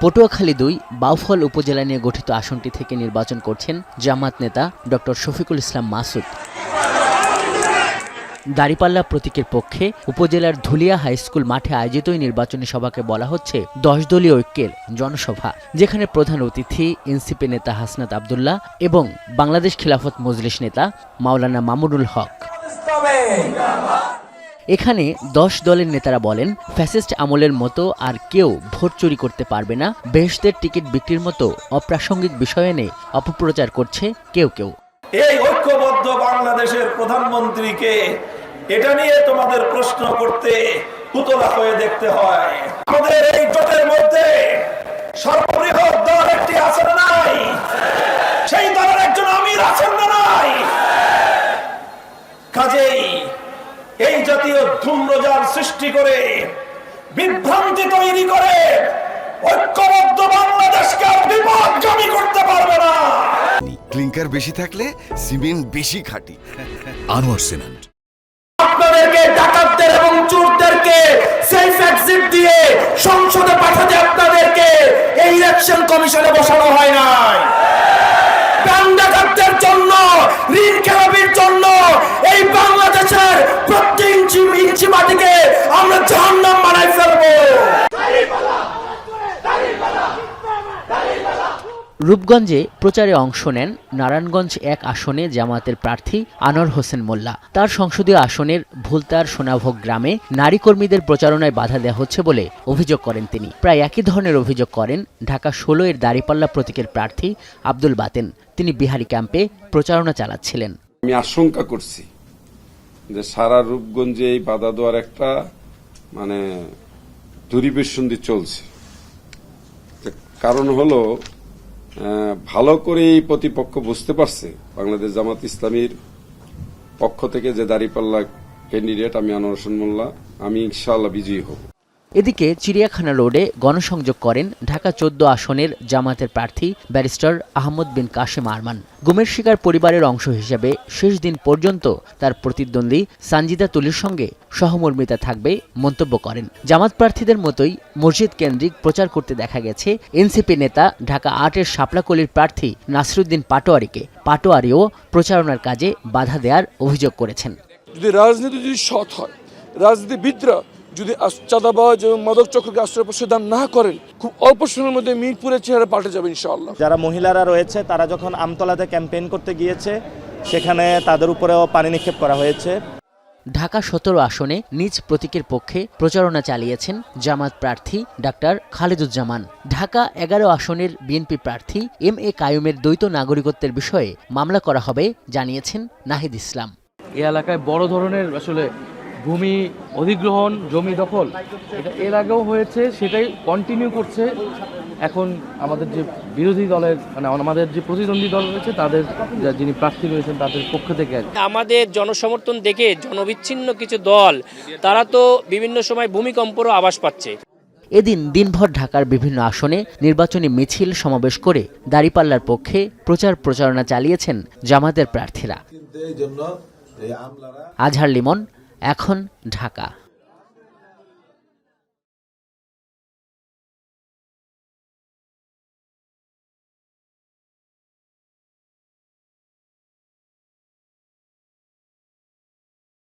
পটুয়াখালী ২ বাউফল উপজেলা নিয়ে গঠিত আসনটি থেকে নির্বাচন করছেন জামাত নেতা ডক্টর শফিকুল ইসলাম মাসুদ। দাঁড়িপাল্লা প্রতীকের পক্ষে উপজেলার ধুলিয়া হাইস্কুল মাঠে আয়োজিত এই নির্বাচনী সভাকে বলা হচ্ছে ১০ দলীয় ঐক্যের জনসভা, যেখানে প্রধান অতিথি এনসিপি নেতা হাসনাত আবদুল্লাহ এবং বাংলাদেশ খিলাফত মজলিস নেতা মাওলানা মামুনুল হক। এখানে ১০ দলের নেতারা বলেন, ফ্যাসিস্ট আমলের মতো আর কেউ ভোট চুরি করতে পারবে না। বেহেশতের টিকিট বিক্রির মতো অপ্রাসঙ্গিক বিষয় এনে অপপ্রচার করছে কেউ কেউ। এই ঐক্যবদ্ধ বাংলাদেশের প্রধানমন্ত্রীকে এটা নিয়ে তোমাদের প্রশ্ন করতে উতলা হয়ে দেখতে হয়। আমাদের এই জোটের মধ্যে সর্ববৃহৎ দল একটি আছে না নাই? সেই দলের একজন আমির আছেন না নাই? কাজেই এই জাতীয় ধূম্রজাল সৃষ্টি করে বিভ্রান্তি তৈরি করে ঐক্যবদ্ধ বাংলাদেশকে বিপদগামী করতে পারবে না। ক্লিংকার বেশি থাকলে সিমেন্ট বেশি খাঁটি। আনোয়ার সিমেন্ট। আপনাদেরকে ডাকাতদের এবং চোরদেরকে সেফ এক্সিট দিয়ে সংসদে পাঠাতে আপনাদেরকে এই ইলেকশন কমিশনে বসানো হয় নাই। ব্যাংক ডাকাতদের জন্য, ঋণ খেলাপির জন্য এই বাংলাদেশের প্রতি ইঞ্চি মাটিকে আমরা জাহান্নাম বানাই ফেলবো। রূপগঞ্জে প্রচারে অংশ নেন নারায়ণগঞ্জ ১ আসনে জামায়াতের প্রার্থী আনোয়ার হোসেন মোল্লা। তার সংসদীয় আসনের ভুলতার সোনাভোগ গ্রামে নারী কর্মীদের প্রচারণায় বাধা দেওয়া হচ্ছে বলে অভিযোগ করেন তিনি। প্রায় একই ধরনের অভিযোগ করেন ঢাকা ১৬ এর দাঁড়িপাল্লা প্রতীকের প্রার্থী আব্দুল বাতেন। তিনি বিহারী ক্যাম্পে প্রচারণা চালাচ্ছিলেন। আমি আশঙ্কা করছি যে সারা রূপগঞ্জে এই বাধা দেওয়ার একটা দূরভিসন্ধি চলছে। কারণ হলো ভালো করে এই প্রতিপক্ষ বুঝতে পারছে বাংলাদেশ জামাত ইসলামীর পক্ষ থেকে যে দাঁড়িপাল্লা ক্যান্ডিডেট আমি আনোয়ার হোসেন মোল্লা, আমি ইনশাআল্লাহ বিজয়ী হব। এদিকে চিড়িয়াখানা রোডে গণসংযোগ করেন ঢাকা ১৪ আসনের জামায়াতের প্রার্থী ব্যারিস্টার আহমদ বিন কাশেম আরমান। গুমের শিকার পরিবারের অংশ হিসেবে শেষ দিন পর্যন্ত তার প্রতিদ্বন্দ্বী সানজিদা তুলির সঙ্গে সহমর্মিতা থাকবে মন্তব্য করেন। জামাত প্রার্থীদের মতোই মসজিদ কেন্দ্রিক প্রচার করতে দেখা গেছে এনসিপি নেতা ঢাকা ৮-এর শাপলাকলির প্রার্থী নাসিরুদ্দিন পাটোয়ারিকে। পাটোয়ারিও প্রচারণার কাজে বাধা দেওয়ার অভিযোগ করেছেন। যদি রাজনীতি সৎ হয়, রাজনীতিবিদরা যদি চাঁদাবাজ এবং মাদক চক্রকে আশ্রয় প্রদান না করেন, খুব অল্প সময়ের মধ্যে মিরপুরের চেহারা পাল্টে যাবে ইনশাআল্লাহ। যারা মহিলারা রয়েছে তারা যখন আমতলাতে ক্যাম্পেইন করতে গিয়েছে, সেখানে তাদের উপরেও পানি নিক্ষেপ করা হয়েছে। ঢাকা ১৭ আসনে নিজ প্রতীকের পক্ষে প্রচারণা চালিয়েছেন জামাত প্রার্থী ডাক্তার খালেদুজ্জামান। ঢাকা ১১ আসনের বিএনপি প্রার্থী MA কাইয়ুমের দ্বৈত নাগরিকত্বের বিষয়ে মামলা করা হবে জানিয়েছেন নাহিদ ইসলাম। এই এলাকায় বড় ধরনের আসলে ভূমি অধিগ্রহণ, জমি দখল, এটা এর আগেও হয়েছে, সেটাই কন্টিনিউ করছে। এখন আমাদের যে বিরোধী দলের আমাদের যে প্রতিদ্বন্দ্বী দল রয়েছে, তাদের যিনি প্রার্থী রয়েছেন তাদের পক্ষ থেকে আমাদের জনসমর্থন দেখে জনবিচ্ছিন্ন কিছু দল, তারা তো বিভিন্ন সময় ভূমিকম্পেরও আভাস পাচ্ছে। এদিন দিনভর ঢাকার বিভিন্ন আসনে নির্বাচনী মিছিল সমাবেশ করে দাঁড়িপাল্লার পক্ষে প্রচারণা চালিয়েছেন জামাতের প্রার্থীরা। আজহার লিমন, এখন ঢাকা।